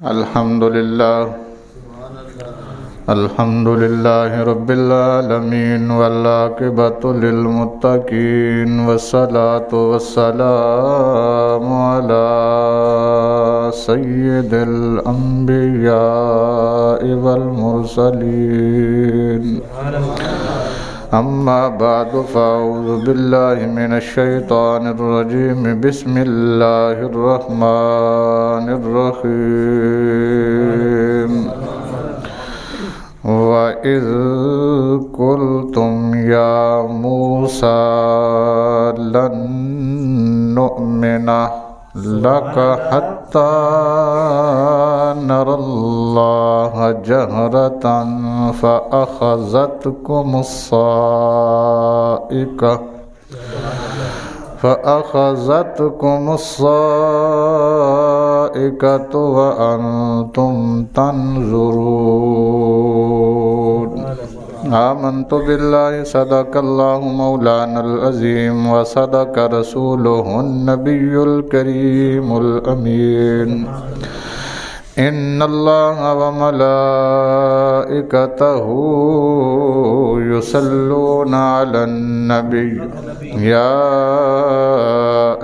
الحمد لله رب العالمين والعاقبة للمتقين والصلاة والسلام على سيد الأنبياء والمرسلين أما بعد فأعوذ بالله من الشيطان الرجيم بسم الله الرحمن الرحيم وَإِذْ قُلْتُمْ يَا مُوسَى لَن نُّؤْمِنَ لَكَ حَتَّى نَرَى اللَّهَ جَهْرَةً فَأَخَذَتْكُمُ الصَّاعِقَةُ وَأَنْتُمْ تَنْظُرُونَ آمنت بالله صدق الله مولانا العظيم وصدق رسوله النبي الكريم الأمين إن الله وملائكته يصلون على النبي يا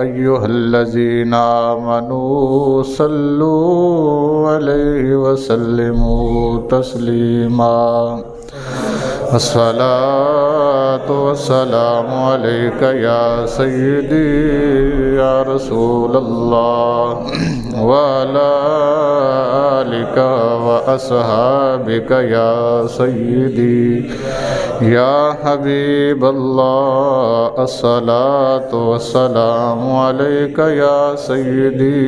أيها الذين آمنوا صلوا عليه وسلموا تسليما الصلاة والسلام عليك يا سيدي يا رسول الله وعلى آلك وأصحابك يا سيدي يا حبيب الله الصلاة والسلام عليك يا سيدي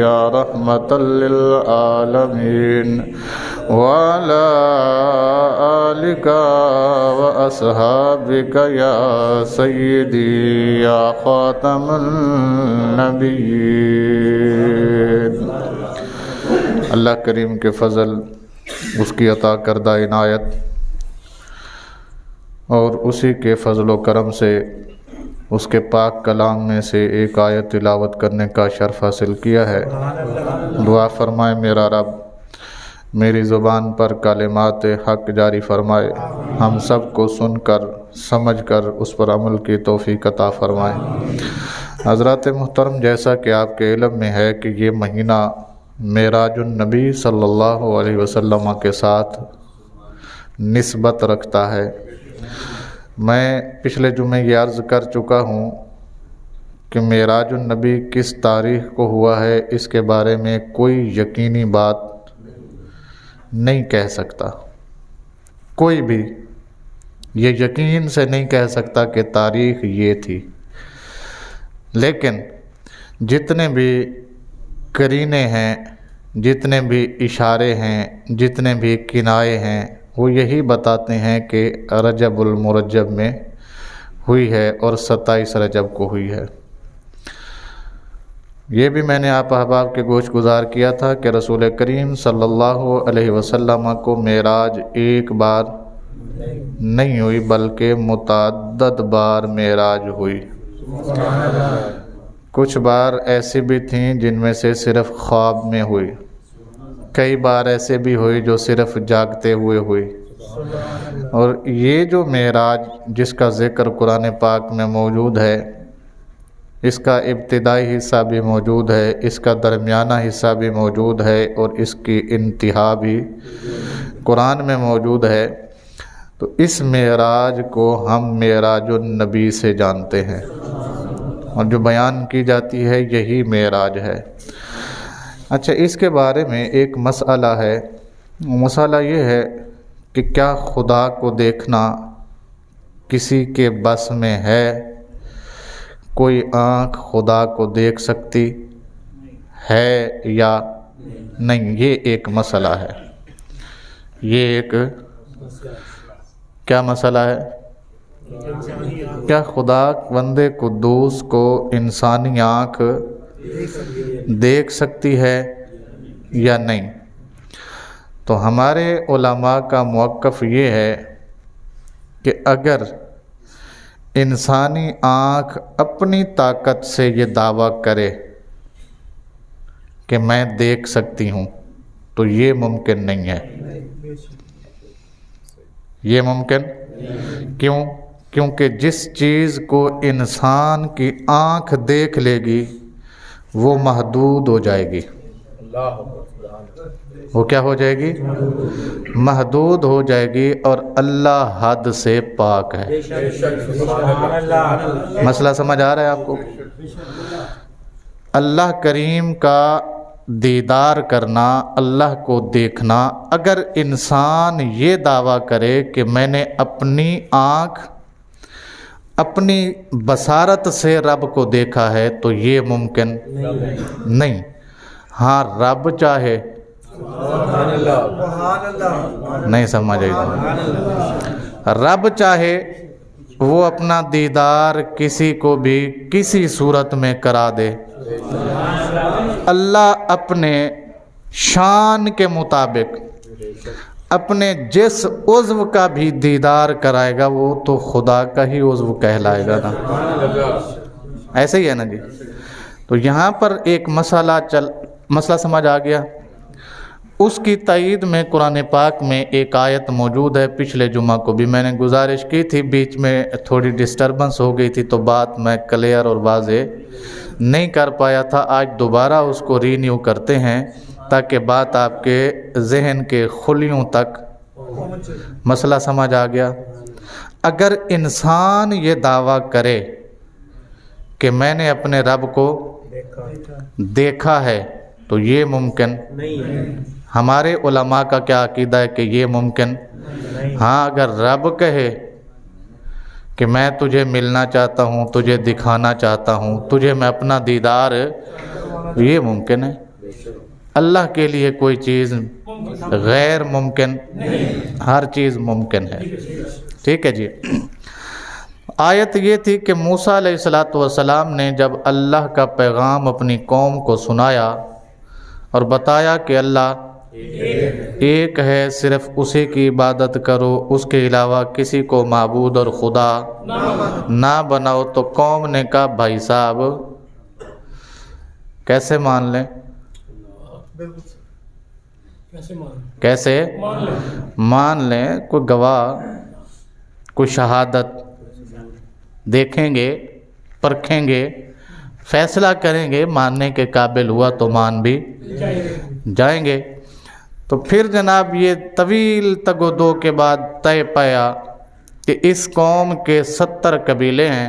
يا رحمة للعالمين وعلى آلك وأصحابك يا سيدي يا خاتم النبيين۔ اللہ کریم کے فضل، اس کی عطا کردہ عنایت اور اسی کے فضل و کرم سے اس کے پاک کلام میں سے ایک آیت تلاوت کرنے کا شرف حاصل کیا ہے۔ دعا فرمائے میرا رب میری زبان پر کلمات حق جاری فرمائے، ہم سب کو سن کر سمجھ کر اس پر عمل کی توفیق عطا فرمائے۔ حضرات محترم، جیسا کہ آپ کے علم میں ہے کہ یہ مہینہ معراج النبی صلی اللہ علیہ وسلم کے ساتھ نسبت رکھتا ہے۔ میں پچھلے جمعے یہ عرض کر چکا ہوں کہ معراج النبی کس تاریخ کو ہوا ہے اس کے بارے میں کوئی یقینی بات نہیں کہہ سکتا، کوئی بھی یہ یقین سے نہیں کہہ سکتا کہ تاریخ یہ تھی، لیکن جتنے بھی قرینے ہیں، جتنے بھی اشارے ہیں، جتنے بھی کنائے ہیں، وہ یہی بتاتے ہیں کہ رجب المرجب میں ہوئی ہے اور 27 رجب کو ہوئی ہے۔ یہ بھی میں نے آپ احباب کے گوش گزار کیا تھا کہ رسول کریم صلی اللہ علیہ وسلم کو معراج ایک بار نہیں ہوئی بلکہ متعدد بار معراج ہوئی۔ کچھ بار ایسی بھی تھیں جن میں سے صرف خواب میں ہوئی، کئی بار ایسے بھی ہوئی جو صرف جاگتے ہوئے ہوئی۔ اور یہ جو معراج جس کا ذکر قرآن پاک میں موجود ہے، اس کا ابتدائی حصہ بھی موجود ہے، اس کا درمیانہ حصہ بھی موجود ہے اور اس کی انتہا بھی قرآن میں موجود ہے، تو اس معراج کو ہم معراج النبی سے جانتے ہیں، اور جو بیان کی جاتی ہے یہی معراج ہے۔ اچھا، اس کے بارے میں ایک مسئلہ ہے، مسئلہ یہ ہے کہ کیا خدا کو دیکھنا کسی کے بس میں ہے؟ کوئی آنکھ خدا کو دیکھ سکتی ہے یا نہیں؟ یہ ایک مسئلہ ہے، یہ ایک کیا مسئلہ ہے؟ کیا خدا بندے قدوس کو انسانی آنکھ دیکھ سکتی ہے یا نہیں؟ تو ہمارے علماء کا موقف یہ ہے کہ اگر انسانی آنکھ اپنی طاقت سے یہ دعویٰ کرے کہ میں دیکھ سکتی ہوں، تو یہ ممکن نہیں ہے. یہ ممکن کیوں؟ کیونکہ جس چیز کو انسان کی آنکھ دیکھ لے گی وہ محدود ہو جائے گی. وہ کیا ہو جائے گی؟ محدود ہو جائے گی. اور اللہ حد سے پاک ہے. مسئلہ سمجھ آ رہا ہے آپ کو؟ اللہ کریم کا دیدار کرنا، اللہ کو دیکھنا، اگر انسان یہ دعویٰ کرے کہ میں نے اپنی آنکھ اپنی بصارت سے رب کو دیکھا ہے تو یہ ممکن نہیں. ہاں رب چاہے، نہیں سمجھ آئی، رب چاہے وہ اپنا دیدار کسی کو بھی کسی صورت میں کرا دے. اللہ اپنے شان کے مطابق اپنے جس عضو کا بھی دیدار کرائے گا وہ تو خدا کا ہی عضو کہلائے گا نا. ایسے ہی ہے نا جی. تو یہاں پر ایک مسئلہ سمجھ آ گیا. اس کی تائید میں قرآن پاک میں ایک آیت موجود ہے. پچھلے جمعہ کو بھی میں نے گزارش کی تھی، بیچ میں تھوڑی ڈسٹربنس ہو گئی تھی تو بات میں کلیئر اور واضح نہیں کر پایا تھا. آج دوبارہ اس کو رینیو کرتے ہیں تاکہ بات آپ کے ذہن کے خلیوں تک. مسئلہ سمجھ آ گیا؟ اگر انسان یہ دعویٰ کرے کہ میں نے اپنے رب کو دیکھا ہے تو یہ ممکن ہمارے علماء کا کیا عقیدہ ہے کہ یہ ممکن. ہاں اگر رب کہے کہ میں تجھے ملنا چاہتا ہوں، تجھے دکھانا چاہتا ہوں، تجھے میں اپنا دیدار، یہ ممکن ہے. اللہ کے لیے کوئی چیز غیر ممکن، ہر چیز ممکن ہے. ٹھیک ہے جی. آیت یہ تھی کہ موسیٰ علیہ السلام نے جب اللہ کا پیغام اپنی قوم کو سنایا اور بتایا کہ اللہ ایک ہے، صرف اسی کی عبادت کرو، اس کے علاوہ کسی کو معبود اور خدا نہ بناؤ، تو قوم نے کہا بھائی صاحب کیسے مان لیں؟ کیسے مان لیں؟ کوئی گواہ، کوئی شہادت دیکھیں گے، پرکھیں گے، فیصلہ کریں گے، ماننے کے قابل ہوا تو مان بھی جائیں گے. تو پھر جناب یہ طویل تگ و دو کے بعد طے پایا کہ اس قوم کے 70 قبیلے ہیں،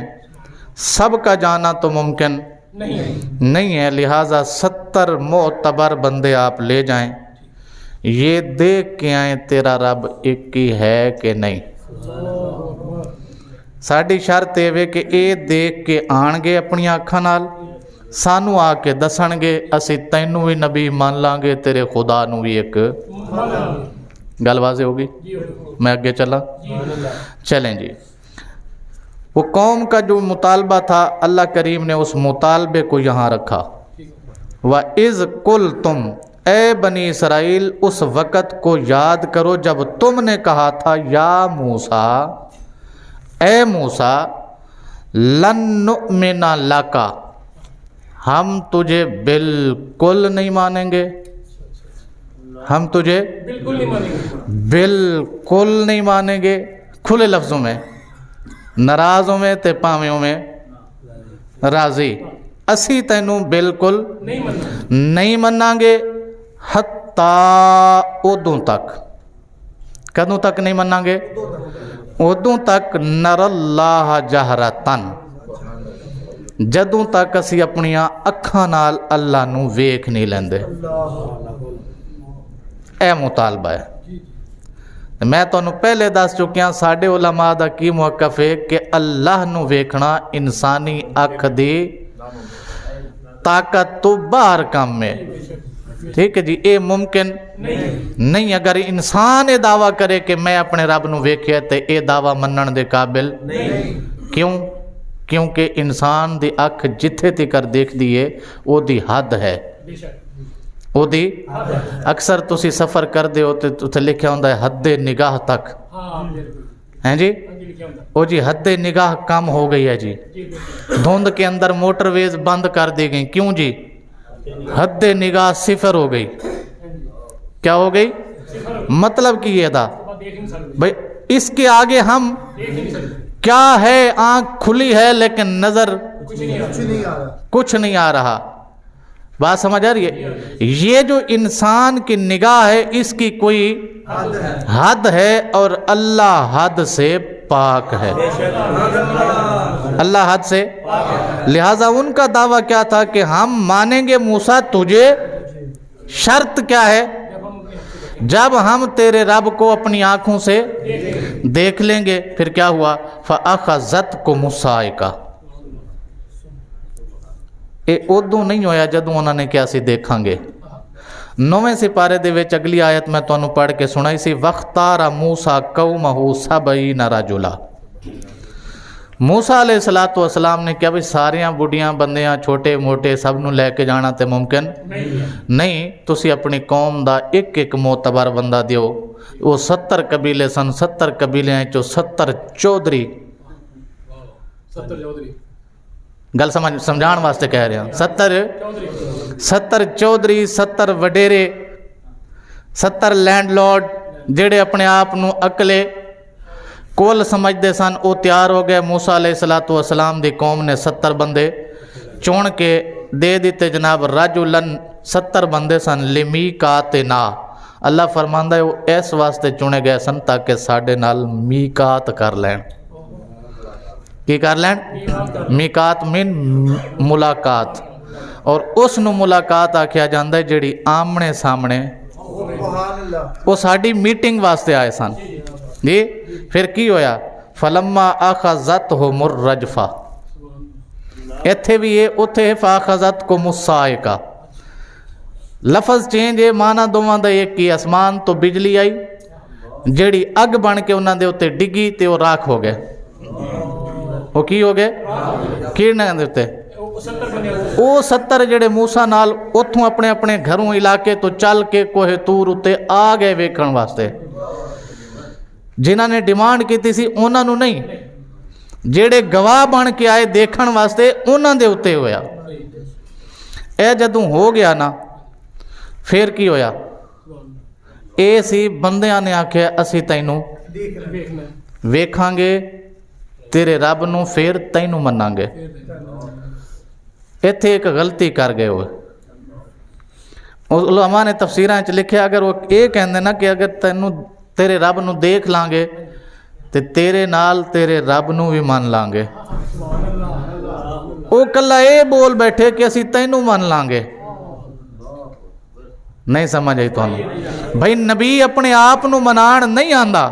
سب کا جانا تو ممکن نہیں ہے، لہٰذا 70 معتبر بندے آپ لے جائیں، یہ دیکھ کے آئیں تیرا رب ایک ہی ہے کہ نہیں. ساڈی شرط یہ کہ اے دیکھ کے آن گے اپنی آنکھاں نال، سانو آ کے دسن گے، اسی تینوں بھی نبی مان لیں گے، تیرے خدا نو بھی ایک. گل واضح ہوگی؟ میں آگے چلا؟ چلیں جی. وہ قوم کا جو مطالبہ تھا اللہ کریم نے اس مطالبے کو یہاں رکھا. وَإِذْ قُلْتُمْ، اے بنی اسرائیل اس وقت کو یاد کرو جب تم نے کہا تھا یا موسیٰ، اے موسیٰ، لن نؤمن لک، ہم تجھے بالکل نہیں مانیں گے، ہم تجھے بالکل نہیں مانیں گے. کھلے لفظوں میں، ناراضوں میں تے پاویوں میں راضی، اسی تینوں بالکل نہیں مناں گے. حتیٰ ادوں تک، کدوں تک نہیں مناں گے؟ ادوں تک نر اللہ جہرتن، جدوں تک اسی اپنیاں اکھاں نال اللہ نو ویکھ نہیں لیندے. اے مطالبہ ہے. میں تانوں پہلے دس چکیاں ساڈے علماء دا کی موقف ہے کہ اللہ نو ویکھنا انسانی اکھ دی طاقت تو باہر کام میں. ٹھیک ہے جی. اے ممکن نہیں. اگر انسان یہ دعویٰ کرے کہ میں اپنے رب نو ویکھیا تے اے دعویٰ منن دے قابل کیوں؟ کیونکہ انسان دی اکھ جتھے تکر دیکھ دیئے او دی حد ہے، او دی. اکثر تسی سفر کر دے ہوتے تو لکھیا ہوندہ ہے حد نگاہ تک، ہیں جی؟ او جی حد نگاہ کم ہو گئی ہے جی. دھند کے اندر موٹر ویز بند کر دی گئی، کیوں جی؟ حد نگاہ صفر ہو گئی. क्या हो गई? मतलब कि ये था भाई इसके आगे हम क्या है, आंख खुली है लेकिन नजर कुछ नहीं आ रहा। बात समझ आ रही है? ये जो इंसान की निगाह है इसकी कोई हद है और अल्लाह हद से पाक है। अल्लाह हद से, लिहाजा उनका दावा क्या था कि हम मानेंगे मूसा तुझे, शर्त क्या है? जब हम तेरे रब को अपनी आंखों से देख लेंगे। फिर क्या हुआ? फ़अख़ज़त को मुसाइका, ये उदों नहीं होया जदों उन्होंने क्या सी देखांगे। 9वें सिपारे दे विच अगली आयत मैं तुहानूं पढ़ के सुनाई सी, वख्तारा मूसा कौमहू सबईना रजुला। मूसा अलैहिस्सलातु वस्सलाम ने क्या भी सारियां बुढ़ियां बंदियां छोटे मोटे सब नूं लैके जाना तो मुमकिन नहीं, तुसी अपनी कौम दा एक एक मोतबर बंदा दिओ। वो 70 कबीले सन, 70 कबीलियां चो 70 चौधरी, गल समझाण वास्ते कह रहा, 70 चौधरी, 70 वडेरे, 70 लैंडलॉर्ड जेड़े अपने आप नूं अकले कोल समझते सन, वो तैयार हो गए। मूसा अलैहिस्सलातु वस्सलाम दी कौम ने 70 बंदे चुन के दे दिते जनाब। रजुलन 70 बंदे सन, लिमीकातिना, अल्लाह फरमांदा है वो इस वास्ते चुने गए सन ताकि साडे नाल मीकात कर लैन। की कर लैन? मीकात मिन मुलाकात, और उस नूं मुलाकात आख्या जांदा है जिहड़ी आमने सामने, वो साडी मीटिंग वास्ते आए सन जी। फिर की होया? फलम्मा अख़ज़त हो मुर्रजफा, इत्थे भी ये उत्थे फ़अख़ज़त को मुसाइका, लफज चेंज है, माना दोवां दा एक ही। आसमान तो बिजली आई जिहड़ी अग बन के उन्हां दे उत्ते डिगी ते वो राख हो गए। वो की हो गए? किरणां दे उत्ते वो 70 जेड़े मूसा नाल उथों अपने अपने घरों इलाके तो चल के कोहे तूर उत्ते आ गए वेखण वास्ते। जिन्हां ने डिमांड की सी उन्हां नूं नहीं, जेड़े गवाह बन के आए देखण वास्ते उन्हां दे उत्ते होया। ए जदों हो गया ना, फिर की होया? ए सी बंदियां ने आख्या असी तैनूं वेखांगे, तेरे रब नूं, फिर तैनूं मन्नांगे। इत्थे एक गलती कर गए हो। उलमा ने तफसीरां च लिखिया, अगर वो ये कहंदे ना कि अगर तैनूं तेरे रब नूं देख लांगे ते तेरे नाल तेरे रब नूं भी मान लांगे। वो कला ये बोल बैठे कि असी तैनूं मान लांगे। नहीं समझ आई तुहानूं? भाई नबी अपने आप नूं मनाण नहीं आंदा।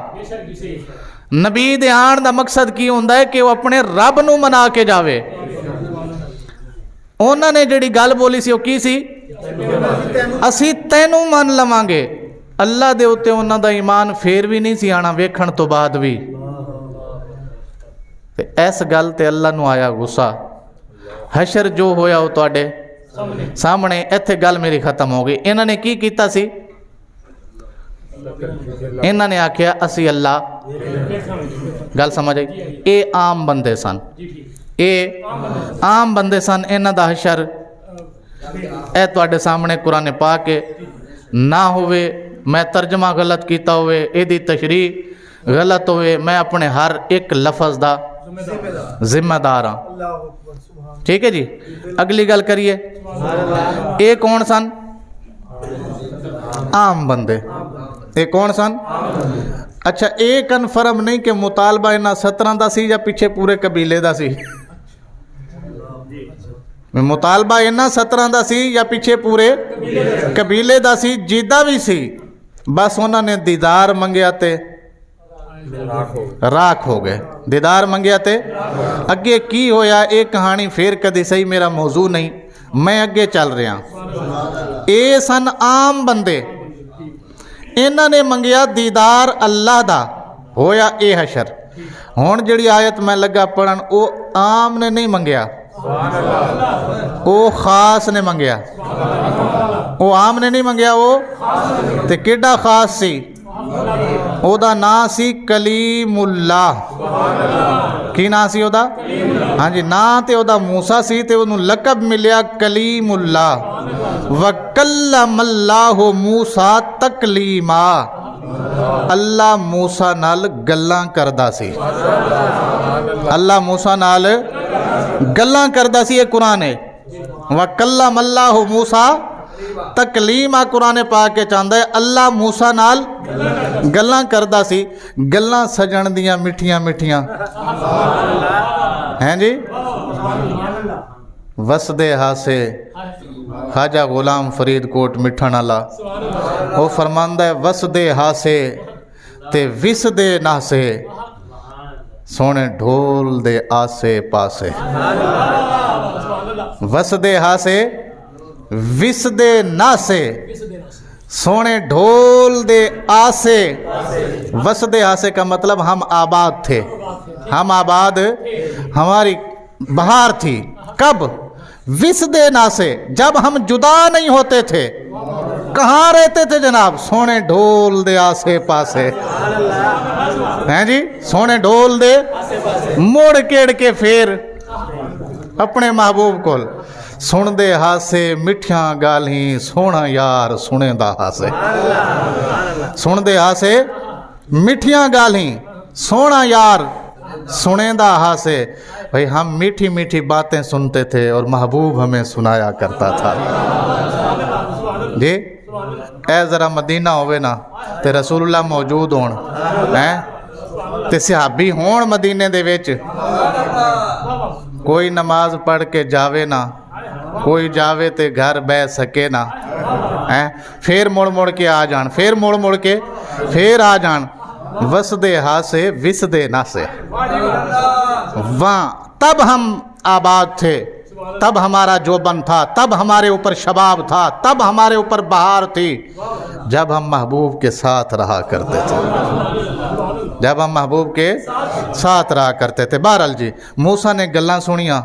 नबी दे आण दा मकसद की हुंदा है कि वो अपने रब नूं मना के जावे। उन्होंने जिहड़ी गल बोली सी वो की सी? असी तैनूं मान लवांगे। अल्लाह दे उत्ते उन्हां दा ईमान फिर भी नहीं सी आना वेखण तो बाद भी। ते इस गल ते अल्लाह नूं आया गुस्सा। हशर जो होया वो तुहाडे सामने, इत्थे गल मेरी खत्म हो गई। इन्हां ने की कीता सी? इन्हां ने आख्या असी अल्लाह, गल समझ आई? ये आम बंदे सन, ये आम बंदे सन। इन्हां दा हशर ए तुहाडे सामने कुरान पाक के ना होवे, मैं तर्जमा गलत किया होवे, इहदी तशरीह गलत होवे, मैं अपने हर एक लफज दा जिम्मेदार हाँ। ठीक है जी। अगली गल करिए, ये कौन सन? आम बंदे। ये कौन सन? अच्छा, ये कन्फर्म नहीं कि मुतालबा इन्हां 17 दा सी या पिछे पूरे कबीले दा सी? मुतालबा इन्हां 17 दा सी या पिछे पूरे कबीले दा सी? जिदा भी सी, बस उन्होंने दीदार मंगया ते राख हो गए। दीदार मंगया ते अगे की होया? ये कहानी फिर कदी सही, मेरा मौजू नहीं, मैं अगे चल रहा। ये सन आम बंदे, इन्हां ने मंगया दीदार अल्लाह दा, होया ये हशर। हुण जिहड़ी आयत मैं लगा पढ़न, वो आम ने नहीं मंगया, वो खास ने मंगया। वो आम ने नहीं मंगया, वो ते किड्डा खास सी। ओदा नां सी कलीमुल्लाह। की नां सी ओदा? हाँ जी, नां ते ओदा मूसा सी ते ओनू लकब मिलिया कलीमुल्लाह। وَكَلَّمَ اللَّهُ مُوسَىٰ تَكْلِيمًا اللہ موسیٰ نال گلاں کردا سی. اللہ موسیٰ نال گلاں کردا سی. یہ قرآن ہے. وَكَلَّمَ اللَّهُ مُوسَىٰ تکلیمہ قرآن پاک کے چاہتا ہے اللہ موسیٰ نال گلاں کردا سی. گلاں سجن دیاں مٹھیاں مٹھیاں ہیں جی. وسدے ہاسے خواجہ غلام فرید کوٹ مٹھن اللہ وہ فرماندہ ہے وسدے ہاسے تے وسدے ناسے سونے ڈھول دے آسے پاسے. وسدے ہاسے وسدے ناسے سونے ڈھول دے آسے. وسدے آسے کا مطلب ہم آباد تھے. ہم آباد ہماری بہار تھی. کب؟ وسدے ناسے جب ہم جدا نہیں ہوتے تھے. کہاں رہتے تھے جناب؟ سونے ڈھول دے آسے پاسے ہیں جی. سونے ڈھول دے موڑ کیڑ کے پھر اپنے محبوب کو سن دے ہاسے مٹھیاں گالیں سونا یار سنے دا ہاسے. سن دے ہاسے مٹھیاں گالیں سونا یار سنے دا ہاسے. بھئی ہم میٹھی میٹھی باتیں سنتے تھے اور محبوب ہمیں سنایا کرتا تھا جی. اے ذرا مدینہ ہوئے نا تے رسول اللہ موجود ہون تے صحابی ہون مدینے دے ویچ کوئی نماز پڑھ کے جاوے نا کوئی جاوے تے گھر بہ سکے نا پھر مڑ مڑ کے آ جان پھر مڑ مڑ کے پھر آ جان. وسدے ہاسے وسدے ناسے وہاں تب ہم آباد تھے. تب ہمارا جوبن تھا. تب ہمارے اوپر شباب تھا. تب ہمارے اوپر بہار تھی جب ہم محبوب کے ساتھ رہا کرتے تھے. جب ہم محبوب کے ساتھ رہا کرتے تھے. بہرحال جی موسیٰ نے گلاں سنیاں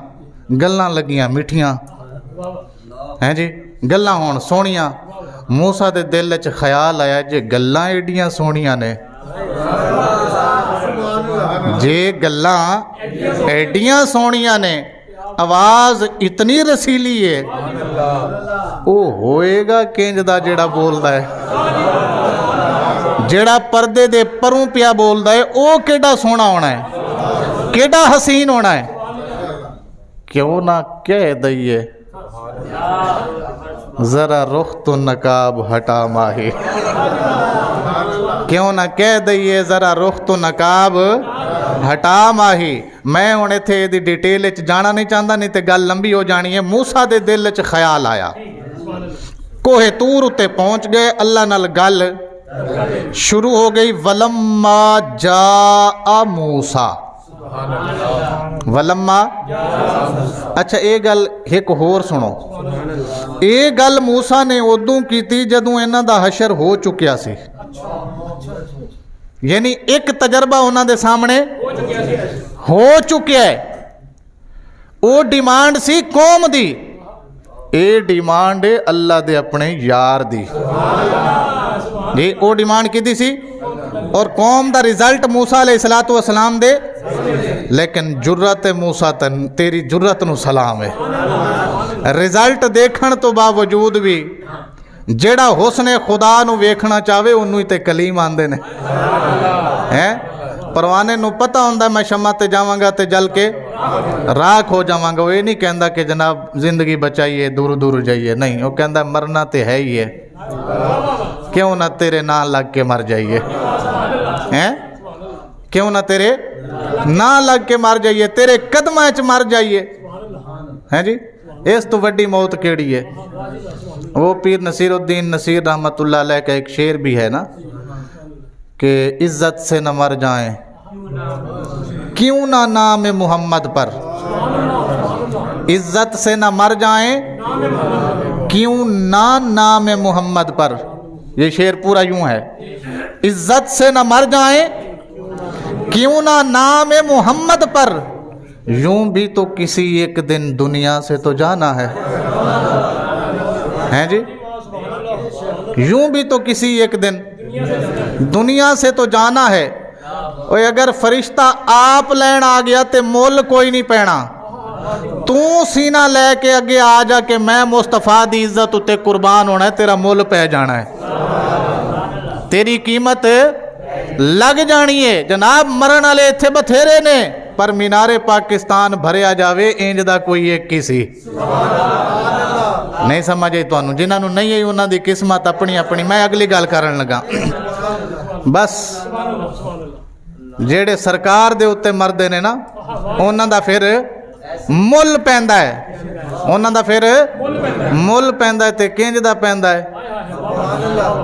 گلاں لگیاں میٹھیاں ہیں جی. گلاں ہون سونیاں. موسیٰ دے دل وچ خیال آیا جے گلاں ایڈیاں سونیاں نے جے گلاں ایڈیاں سونیاں نے آواز اتنی رسیلی ہے او ہوئے گا کینج دا جیڑا بول دا ہے جیڑا پردے دے پروں پیا بول دا ہے او کیڑا سونا ہونا ہے کیڑا حسین ہونا ہے. کیوں نہ کہہ دئیے ذرا رخ تو نقاب ہٹا ماہی. کیوں نہ کہہ دئیے ذرا رخ تو نقاب ہٹا ماہی. میں ہونے تھے دی ڈیٹیل اچ جانا نہیں چاہتا نہیں تے گل لمبی ہو جانی ہے. موسیٰ دے دل اچ خیال آیا کوہ طور اتے پہنچ گئے. اللہ نال گل شروع ہو گئی. ولما جاء موسیٰ ولما. اچھا اے گل ایک ہور سنو. اے گل موسیٰ نے ادوں کی تھی جدوں انہاں دا حشر ہو چکیا سی. یعنی ایک تجربہ انہاں دے سامنے ہو چکیا ہے. او ڈیمانڈ سی قوم دی. اے ڈیمانڈ اللہ دے اپنے یار دی جی. او ڈیمانڈ کی دی سی اور قوم دا رزلٹ موسیٰ علیہ السلام دے. لیکن جرت موسیٰ تیری جرت نو سلام ہے. رزلٹ دیکھن تو باوجود بھی جیڑا حسن خدا نو ویکھنا چاہے انہوں ہی تے کلیم آندے نے. پروانے نو پتہ ہوندہ میں شمع تے جاواں گا تے جل کے راکھ ہو جاواں گا. وہ یہ نہیں کہندا کہ جناب زندگی بچائیے دور دور جائیے. نہیں وہ کہندا مرنا تے ہے ہی ہے. کیوں نہ تیرے نام لگ کے مر جائیے. کیوں نہ تیرے نہ لگ کے مر جائیے تیرے قدمہ اچ مر جائیے ہیں جی. اس تو وڈی موت کیڑی ہے. وہ پیر نصیر الدین نصیر رحمت اللہ علیہ کا ایک شعر بھی ہے نا کہ عزت سے نہ مر جائیں کیوں نہ نام محمد پر. عزت سے نہ مر جائیں کیوں نہ نام محمد پر. یہ شعر پورا یوں ہے. عزت سے نہ مر جائیں کیوں نہ نام محمد پر. یوں بھی تو کسی ایک دن دنیا سے تو جانا ہے ہیں جی. یوں بھی تو کسی ایک دن دنیا سے تو جانا ہے. اور اگر فرشتہ آپ لین آ گیا تے مول کوئی نہیں پینا. तू सीना लैके अगे आ जा के मैं मुस्तफा दी इज्जत उत्ते कुर्बान होना है, तेरा मुल पै जाना है, तेरी कीमत लग जानी है। जनाब मरण वाले इत्थे बथेरे ने, पर मीनारे पाकिस्तान भरिया जावे इंज दा कोई एक किसी नहीं समझ आई तुहानू। जिन्होंने नहीं आई उन्हों की किस्मत अपनी अपनी। मैं अगली गल करन लगा। बस जेड़े सरकार दे उत्ते मरदे ने ना, उन्हां दा फिर मुल पैंदा है, उन्हां दा फिर मुल पैंदा है। ते किंज दा पैंदा है?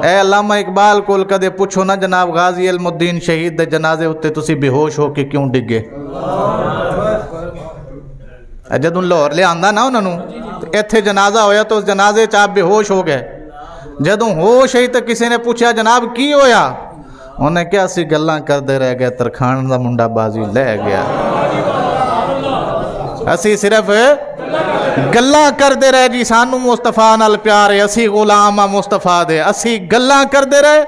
ए अल्लामा इकबाल कोल कदे पुछो ना जनाब गाजी इल्मुद्दीन शहीद दे जनाजे उत्ते तुसी बेहोश हो के क्यों डिगे? जदों लाहौर लिआंदा ना उन्होंने, इत्थे जनाजा होया तो उस जनाजे च आप बेहोश हो गए। जदों होश आई तो किसी ने पूछा जनाब की होया? उन्हें क्या असी गल्लां करते रह गए, तरखान का मुंडा बाजी लै गया। असी सिर्फ गल्लां करते रहे जी, सानू मुस्तफा नाल प्यार है, असी गुलाम आ मुस्तफा दे, असी गल्लां करते रहे,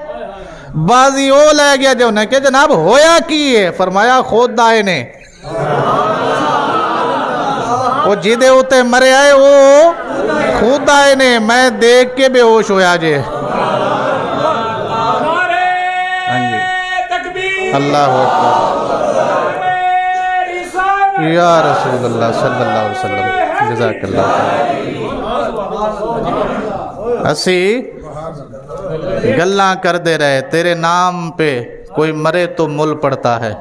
बाजी वो लै गया। जो उन्हें क्या जनाब होया की है? फरमाया खुद आए ने, वो जिदे उत्ते मरे आए वो खुद आए ने, मैं देख के बेहोश होया जे। अल्लाह या रसूल अल्लाह सल्लल्लाहु अलैहि वसल्लम जज़ाकल्लाह। असी गल्लां करते रहे, तेरे नाम पे कोई मरे तो मुल पड़ता है।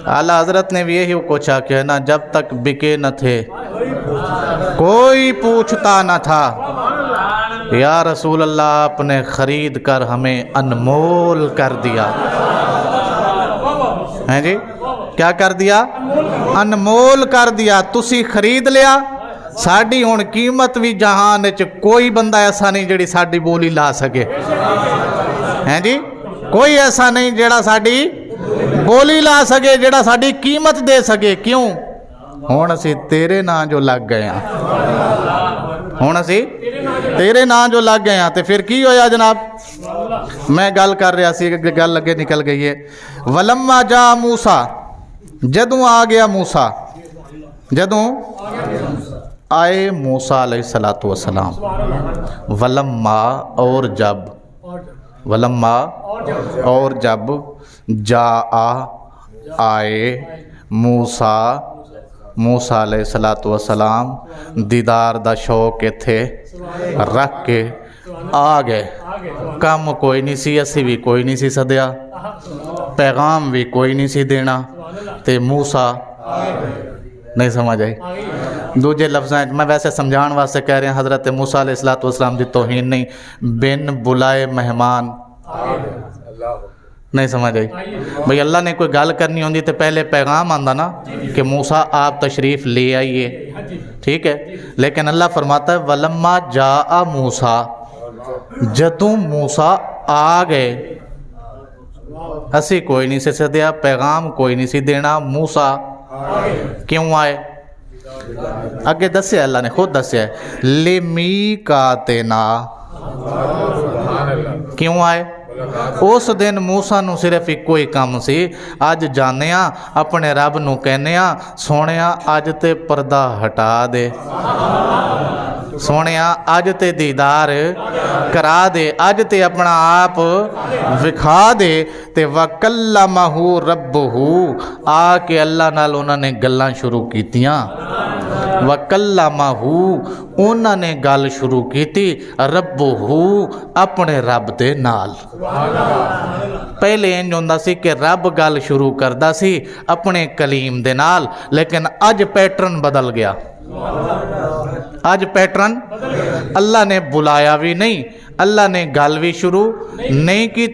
आला हजरत ने भी यही कुछ आख्या ना, जब तक बिके न थे कोई पूछता न था। या रसूल अल्लाह आपने खरीद कर हमें अनमोल कर दिया। हैं जी, क्या कर दिया? अनमोल कर दिया। तुसी खरीद लिया, साड़ी हुण कीमत भी जहान च कोई बंदा ऐसा नहीं जिहड़ी साड़ी बोली ला सके। हैं जी, कोई ऐसा नहीं जिहड़ा साड़ी बोली ला सके, जिहड़ा साड़ी कीमत दे सके। क्यों? हुण असी तेरे नां जो लग गए हैं, हुण असी तेरे नां जो लग गए हैं। तो फिर की होया जनाब? मैं गल कर रहा सी, गल अगे निकल गई है। वलम्मा जा मूसा, जदों आ गया मूसा, जदों आए मूसा अलैहिस्सलातु वस्सलाम। वलम्मा और जब, वलम्मा और जब, जा आए मूसा, मूसा अलैहिस्सलातु वस्सलाम दीदार दा शौक इत्थे रख के आ गए। कम कोई नहीं सी, असी भी कोई नहीं सी सदिया, पैगाम भी कोई नहीं सी देना, ते मूसा नहीं समझ आई। दूजे लफ्ज़ मैं वैसे समझाण वास्ते कह रहा, हज़रत मूसा अलैहिस्सलातु वस्सलाम की तौहीन नहीं, बिन बुलाए मेहमान नहीं समझ आई। भाई अल्लाह ने कोई गल करनी होंदी तो पहले पैगाम आंदा ना कि मूसा आप तशरीफ़ ले आइए, ठीक है। लेकिन अल्लाह फरमाता है वलम्मा जा मूसा, जदों मूसा आ गए, असी कोई नहीं से सदिया, पैगाम कोई नहीं सी देना, मूसा क्यों आए? अगे दस्या, अल्लाह ने खुद दस्या लिमी का तेना, क्यों आए? उस दिन मूसा नूं सिर्फ इको ही काम सी, अज जाने अपने रब नूं कहने सोने अज ते पर्दा हटा दे, सोने अज ते दीदार करा दे, अज ते अपना आप विखा दे। ते वकल्लमहु रब्बहु, आके अल्लाह नाल उन्होंने गल्लां शुरू कीतियां। वकल्लमहु, उन्होंने गल शुरू की रब्बहु, अपने रब दे नाल। पहले इंज हुंदा सी कि रब गल शुरू करदा सी अपने कलीम दे नाल, लेकिन अज पैटर्न बदल गया। अज पैटर्न, अल्लाह ने बुलाया भी नहीं, अल्लाह ने गल भी शुरू नहीं की,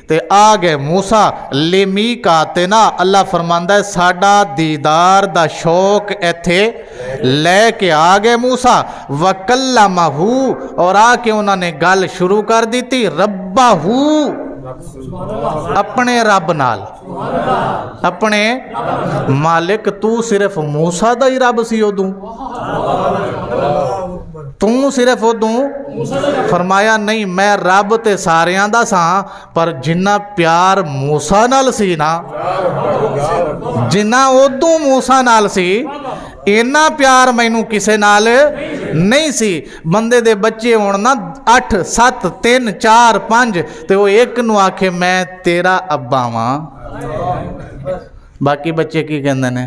ते आ गए मूसा लिमी काते ना। अल्लाह फरमांदा है साडा दीदार दा शौक इत्थे लैके आ गए मूसा। वकल्लमहु, और आके उन्होंने गल शुरू कर दी रब्बहु, अपने रब नाल। अपने मालिक, तू सिर्फ मूसा दा ही रब सी उदों, तू सिर्फ उदों फरमाया नहीं मैं रब ते सारियां दा सा, पर जिन्ना प्यार मूसा नाल सी ना, जिन्ना उदों मूसा नाल सी, इन्ना प्यार मैनू किसे नाल नहीं सी। बंदे दे बच्चे होण ना 8 7 3 4 5 ते वो एक नू आखे मैं तेरा अब्बा वां, बाकी बच्चे की कहंदे ने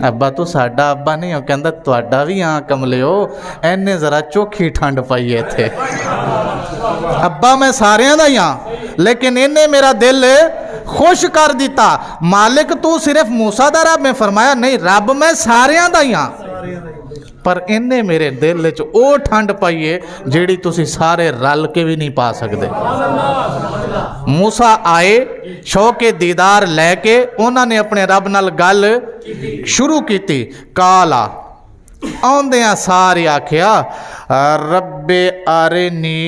अब्बा तू साडा अब्बा नहीं हो, कहंदा तुहाडा भी हाँ कमलियो, इन्ने जरा चोखी ठंड पाई है इत्थे। अब्बा मैं सारियां दा ही हाँ, लेकिन इन्हें मेरा दिल खुश कर दिता। मालिक तू सिर्फ मूसा दा रब में फरमाया नहीं, रब मैं सारियां दा ही हाँ, पर इन्हें मेरे दिल च ओ ठंड पाई है जिहड़ी तुसी सारे रल के भी नहीं पा सकते। मूसा आए शौके दीदार लैके उन्होंने अपने रब नाल गल शुरू की। काला आउंदियां सारे आखिया रब्बे अरनी,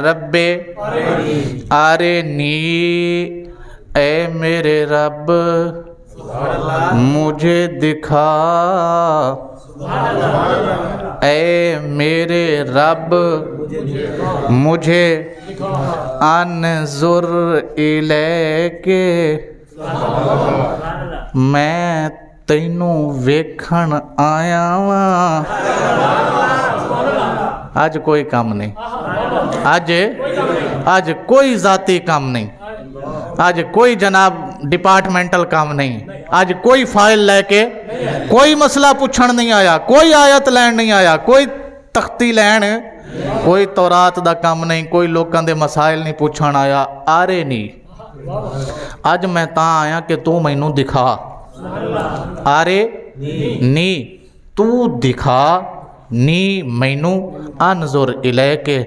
रब्बे अरनी, ए मेरे रब मुझे दिखा, ए मेरे रब मुझे अनजुर इलैके, मैं तैनू वेखण आया वां। आज कोई काम नहीं, आज कोई जाती काम नहीं, आज कोई जनाब डिपार्टमेंटल काम नहीं, आज कोई फाइल लेके कोई मसला पूछण नहीं आया, कोई आयत लैन नहीं आया, कोई तख्ती लैन, कोई तौरात दा काम नहीं, कोई लोकां दे मसाइल नहीं पूछण आया। आरे नहीं, अज मैं तां आया कि तू मैनू दिखा। आरे नी तू दिखा, नी मैनू अनजुर इलैके,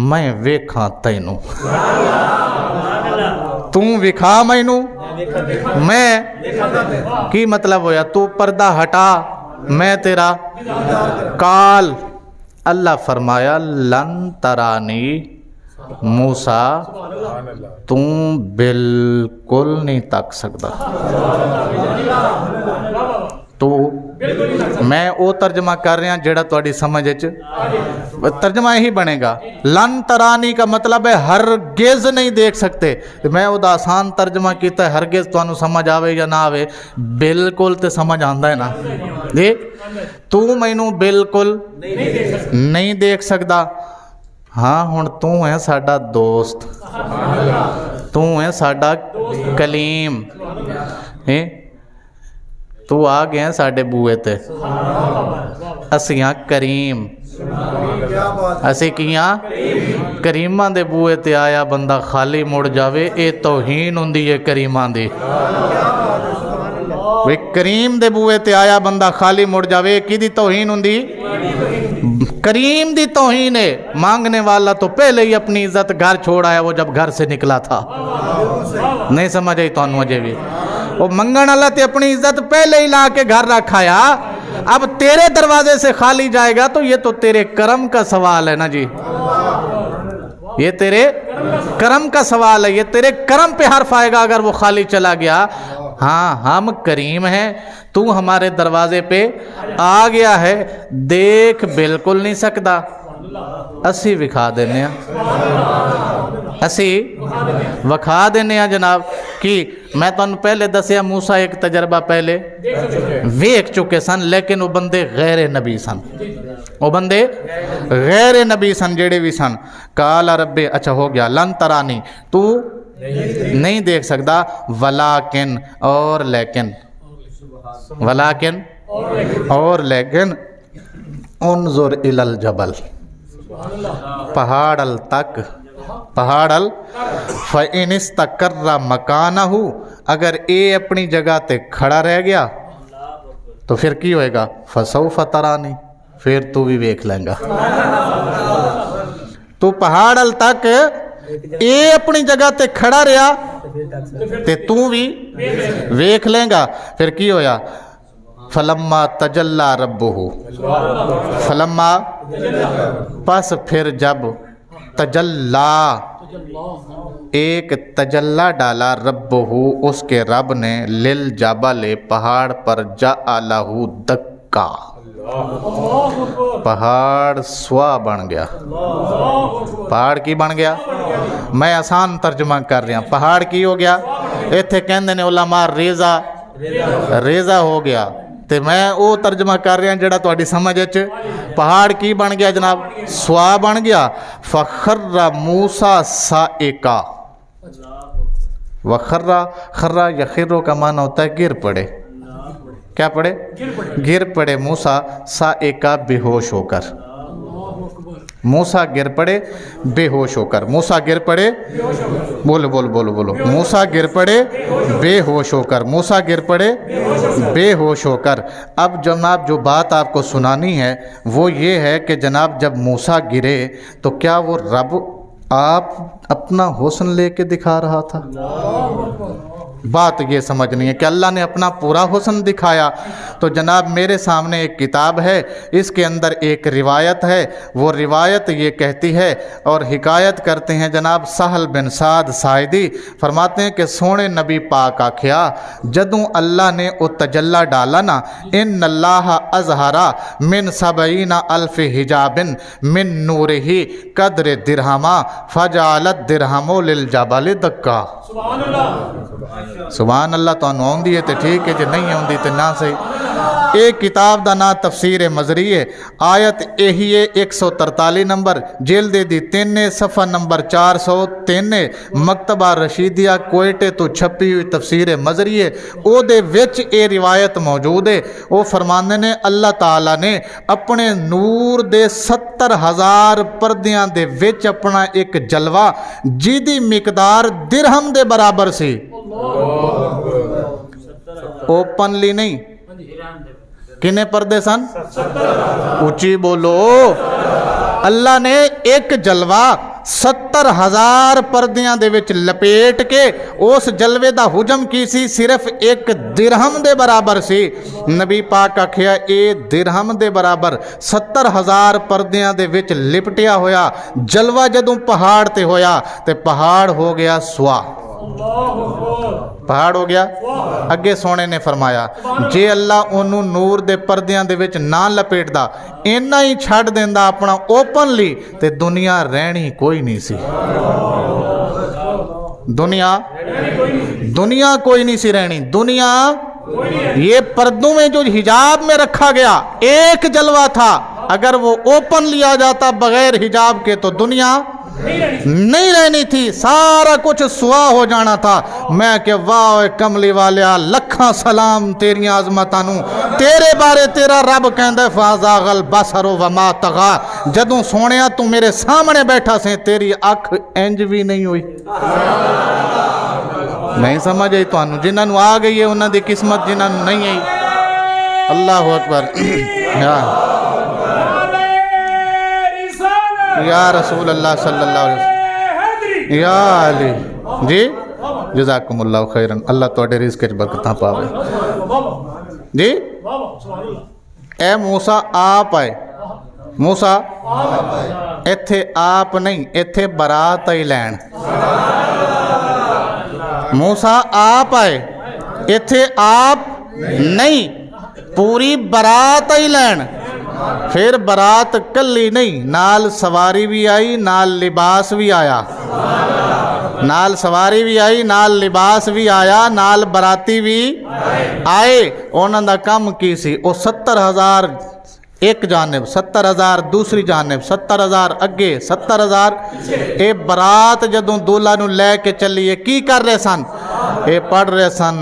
मैं वेखा तैनू। तू विखा मैनू, मैं की मतलब होया, तू पर्दा हटा मैं तेरा। काल अल्लाह फरमाया लन तरानी, मूसा तू बिल्कुल नहीं तक सकता। तू मैं वो तर्जमा कर रहा जेड़ा तुहाडी समझ च तर्जमा यही बनेगा। लन तरानी का मतलब है हरगिज नहीं देख सकते। मैं उदा आसान तर्जमा किया है, हरगिज तुहानू समझ आवे या ना आवे, बिल्कुल तो समझ आंदा है ना। देख तू मैनू बिल्कुल नहीं देख सकता। हाँ हुण तू है साडा दोस्त, तू है साडा कलीम, है तू आ गया साडे बूए ते। असियां करीम, असी कियां करीमां दे बूए ते आया बंदा खाली मुड़ जावे, ये तौहीन हुंदी है करीमां दी। वे करीम दे बूए ते आया बंदा खाली मुड़ जावे, किदी तौहीन हुंदी? करीम दी तौहीन है। मांगने वाला तो पहले ही अपनी इज्जत घर छोड़ आया, वो जब घर से निकला था। नहीं समझ आई तुहानू अजे भी? वो मंगण वाला ते अपनी इज्जत पहले ही ला के घर रखाया, अब तेरे दरवाजे से खाली जाएगा तो ये तो तेरे कर्म का सवाल है ना जी। ये तेरे कर्म का सवाल है, ये तेरे कर्म पे हर्फ आएगा अगर वो खाली चला गया। हाँ हम करीम हैं, तू हमारे दरवाजे पे आ गया है, देख बिल्कुल नहीं सकता। असी विखा देने, असी विखा देने जनाब कि मैं तुहानू पहले दसिया मूसा एक तजर्बा पहले वेख चुके सन, लेकिन वो बंदे गैर नबी सन, वो बंदे गैर नबी सन जेड़े भी सन। काला रब्बे, अच्छा हो गया, लन तरानी तू नहीं देख सकता, वलाकिन और लेकिन, वलाकिन और लेकिन, उन्जुर इलल जबल, पहाड़ तक, पहाड़ फ़इन इस्तक़र्रा मकानहु, अगर ये अपनी जगह ते खड़ा रह गया तो फिर की होएगा? फसौफ तरानी, फिर तू भी वेख लेंगा। तू पहाड़ तक ये अपनी जगह ते खड़ा रहा ते तू भी वेख लेंगा। फिर की होया? फलम्मा तजल्ला रब्बुहु, फलम्मा पस फिर जब तजल्ला, एक तजल्ला डाला रब्बुहु उसके रब ने, लिल जाबले पहाड़ पर, जअलहु दक्का, पहाड़ स्वा बन गया। पहाड़ की बन गया? मैं आसान तर्जमा कर रहा, पहाड़ की हो गया? इत्थे कहंदे ने उलमा रेजा रेजा हो गया। तो मैं वो तर्जमा कर रहा जिहड़ा तुहाडी समझ च पहाड़ की बन गया जनाब, स्वा बन गया। फखर्रा मूसा साइका, वखर्रा, खर्रा यखिरो का माना होता है गिर पड़े। क्या पड़े? गिर पड़े मूसा साइका, बेहोश होकर। मूसा गिर पड़े बेहोश होकर। मूसा गिर पड़े, बोलो बोलो बोलो बोलो, मूसा गिर पड़े बेहोश होकर। मूसा गिर पड़े बेहोश होकर। अब जनाब जो बात आपको सुनानी है वो ये है कि जनाब जब मूसा गिरे तो क्या वो रब आप अपना हुस्न लेके दिखा रहा था? बात ये समझनी है कि अल्लाह ने अपना पूरा हुस्न दिखाया। तो जनाब मेरे सामने एक किताब है, इसके अंदर एक रिवायत है। वो रिवायत ये कहती है और हिकायत करते हैं जनाब सहल बिन साद साइदी, फरमाते हैं कि सोने नबी पाक आख्या जदों अल्लाह ने वो तजल्ला डाला ना, इन अल्लाह अजहरा मिन सबईना अल्फ हिजाबिन मिन नूरिही कदर दिरहमा फजालत दिरहमो लिल जबल दक्का। सुभान अल्लाह। तो आउंदी है तो ठीक है, जो नहीं आउंदी तो ना सही। एक किताब का नाम तफसीर मजरी है, आयत यही है 143 नंबर, जिल्द दी 3 सफ़ा नंबर 403, मकतबा रशीदिया कोयटे तो छपी हुई तफसीर मजरी है। ओदे विच ये रिवायत मौजूद है। वो फरमाने ने अल्लाह ताला ने अपने नूर दे 70,000 पर्दियां दे विच अपना एक जलवा जिदी मिकदार दिरहम दे बराबर सी, ओपनली नहीं, किने पर्दे सन? ऊंची बोलो। अल्लाह ने एक जलवा 70,000 पर्दियां दे विच लपेट के उस जलवे दा हुजम की सी सिर्फ एक दिरहम दे बराबर सी। नबी पाक आखिया ए दिरहम दे बराबर 70,000 पर्दियां दे विच लिपटिया होया जलवा जदों पहाड़ ते होया ते पहाड़ हो गया सुआ। पहाड़ हो गया। अगे सोने ने फरमाया जे अल्लाह ओनू नूर दे पर्दियां दे विच ना लपेटदा, इन्ना ही छड़ देंदा अपना ओपनली, ते दुनिया रहनी कोई नहीं सी। दुनिया कोई नहीं सी रहनी। दुनिया ये पर्दों में जो हिजाब में रखा गया एक जलवा था, अगर वो ओपन लिया जाता बगैर हिजाब के तो दुनिया नहीं रहनी थी, सारा कुछ सुहा हो जाना था। मैं कि वाह कमली वालिया लखा सलाम तेरिया आजमतां नू, तेरे बारे तेरा रब कहंदा फाज़ागल बसरो वमा तगा। जदों सोनिया तू मेरे सामने बैठा से तेरी अख इंज भी नहीं हुई। नहीं समझ आई तुहानू? जिन्होंने आ गई है उन्हों की किस्मत, जिन्होंने नहीं आई। अल्लाह अकबर। या रसूल अल्लाह सल्लल्लाहु अलैहि वसल्लम, या अली जी जज़ाकुमुल्लाह खैरन। अल्लाह तोड़े रिज़्क़ च बरकतां पावे जी। ए मूसा आप आए, मूसा इत्थे आप नहीं, इत्थे बरात ही लैन। मूसा आप आए, इत्थे आप नहीं, पूरी बरात ही लैन। फिर बरात कली नहीं, नाल सवारी भी आई, नाल लिबास भी आया। नाल सवारी भी आई, नाल लिबास भी आया, नाल बराती भी आए। उन्हों का काम की सी? वो 70,000 एक जानिब, 70,000 दूसरी जानिब, 70,000 अगे, 70,000 ये बरात जदों दूल्हा नूं लैके चलीए की कर रहे सन? ये पढ़ रहे सन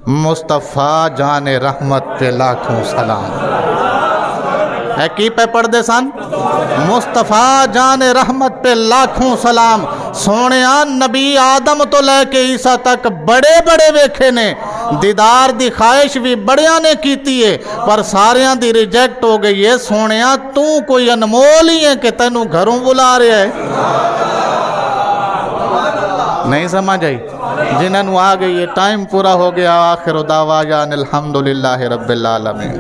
मुस्तफा जाने रहमत पे लाखों सलाम। है की पे पढ़ते सन? मुस्तफा जाने रहमत पे लाखों सलाम। सोने नबी आदम तो लैके ईसा तक बड़े बड़े वेखे ने, दीदार दी ख्वाहिश भी बड़िया ने कीती है, पर सारियां दी रिजेक्ट हो गई है। सोने तू कोई अनमोल ही है कि तेनू घरों बुला रहा है। नहीं समझ आई? जिन्होंने आ गई है टाइम पूरा हो गया। आखिर दावा अनिल हम्दुलिल्लाहि रब्बिल आलमीन।